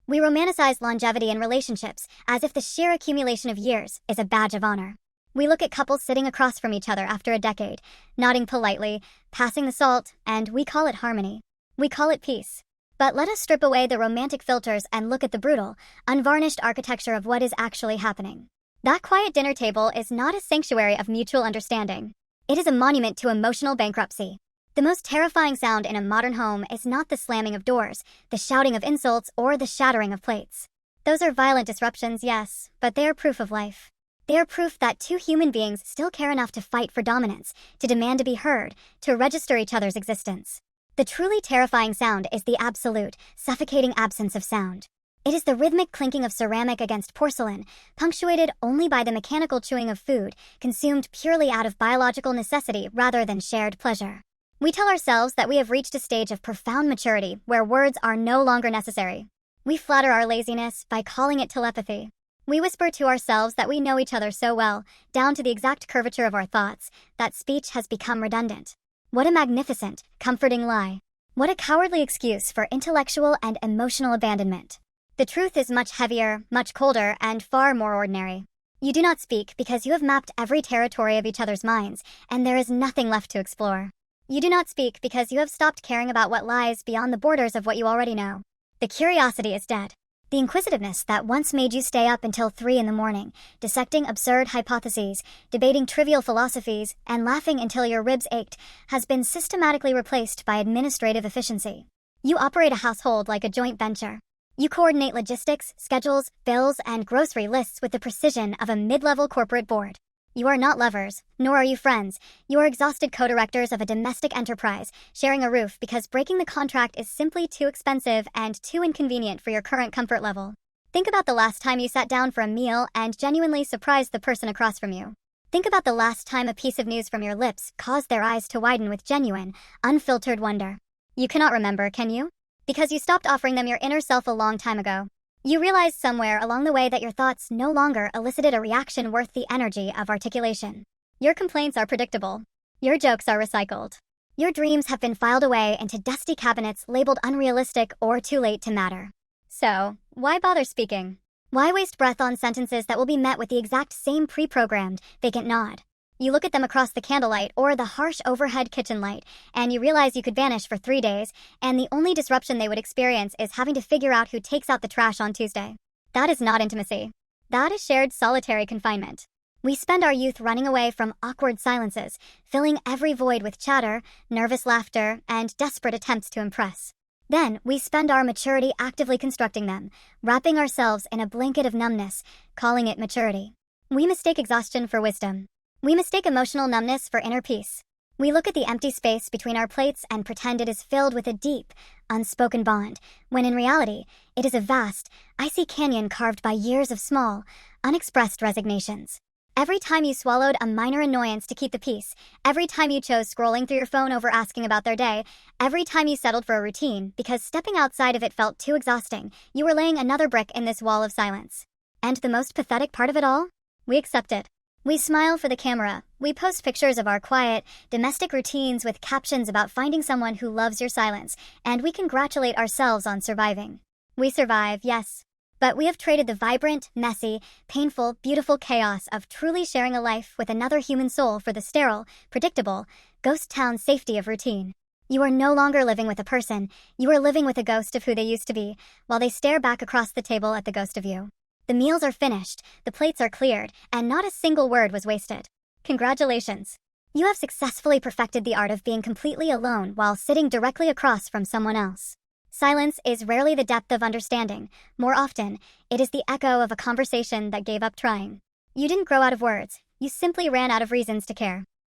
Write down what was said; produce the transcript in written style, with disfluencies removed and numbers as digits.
We romanticize longevity in relationships as if the sheer accumulation of years is a badge of honor. We look at couples sitting across from each other after a decade, nodding politely, passing the salt, and we call it harmony. We call it peace. But let us strip away the romantic filters and look at the brutal, unvarnished architecture of what is actually happening. That quiet dinner table is not a sanctuary of mutual understanding. It is a monument to emotional bankruptcy. The most terrifying sound in a modern home is not the slamming of doors, the shouting of insults, or the shattering of plates. Those are violent disruptions, yes, but they are proof of life. They are proof that two human beings still care enough to fight for dominance, to demand to be heard, to register each other's existence. The truly terrifying sound is the absolute, suffocating absence of sound. It is the rhythmic clinking of ceramic against porcelain, punctuated only by the mechanical chewing of food, consumed purely out of biological necessity rather than shared pleasure. We tell ourselves that we have reached a stage of profound maturity where words are no longer necessary. We flatter our laziness by calling it telepathy. We whisper to ourselves that we know each other so well, down to the exact curvature of our thoughts, that speech has become redundant. What a magnificent, comforting lie. What a cowardly excuse for intellectual and emotional abandonment. The truth is much heavier, much colder, and far more ordinary. You do not speak because you have mapped every territory of each other's minds, and there is nothing left to explore. You do not speak because you have stopped caring about what lies beyond the borders of what you already know. The curiosity is dead. The inquisitiveness that once made you stay up until 3 a.m, dissecting absurd hypotheses, debating trivial philosophies, and laughing until your ribs ached, has been systematically replaced by administrative efficiency. You operate a household like a joint venture. You coordinate logistics, schedules, bills, and grocery lists with the precision of a mid-level corporate board. You are not lovers, nor are you friends. You are exhausted co-directors of a domestic enterprise, sharing a roof because breaking the contract is simply too expensive and too inconvenient for your current comfort level. Think about the last time you sat down for a meal and genuinely surprised the person across from you. Think about the last time a piece of news from your lips caused their eyes to widen with genuine, unfiltered wonder. You cannot remember, can you? Because you stopped offering them your inner self a long time ago. You realized somewhere along the way that your thoughts no longer elicited a reaction worth the energy of articulation. Your complaints are predictable. Your jokes are recycled. Your dreams have been filed away into dusty cabinets labeled unrealistic or too late to matter. So, why bother speaking? Why waste breath on sentences that will be met with the exact same pre-programmed, vacant nod? You look at them across the candlelight or the harsh overhead kitchen light, and you realize you could vanish for 3 days, and the only disruption they would experience is having to figure out who takes out the trash on Tuesday. That is not intimacy. That is shared solitary confinement. We spend our youth running away from awkward silences, filling every void with chatter, nervous laughter, and desperate attempts to impress. Then, we spend our maturity actively constructing them, wrapping ourselves in a blanket of numbness, calling it maturity. We mistake exhaustion for wisdom. We mistake emotional numbness for inner peace. We look at the empty space between our plates and pretend it is filled with a deep, unspoken bond, when in reality, it is a vast, icy canyon carved by years of small, unexpressed resignations. Every time you swallowed a minor annoyance to keep the peace, every time you chose scrolling through your phone over asking about their day, every time you settled for a routine because stepping outside of it felt too exhausting, you were laying another brick in this wall of silence. And the most pathetic part of it all? We accept it. We smile for the camera. We post pictures of our quiet, domestic routines with captions about finding someone who loves your silence, and we congratulate ourselves on surviving. We survive, yes. But we have traded the vibrant, messy, painful, beautiful chaos of truly sharing a life with another human soul for the sterile, predictable, ghost town safety of routine. You are no longer living with a person. You are living with a ghost of who they used to be, while they stare back across the table at the ghost of you. The meals are finished, the plates are cleared, and not a single word was wasted. Congratulations. You have successfully perfected the art of being completely alone while sitting directly across from someone else. Silence is rarely the depth of understanding. More often, it is the echo of a conversation that gave up trying. You didn't grow out of words. You simply ran out of reasons to care.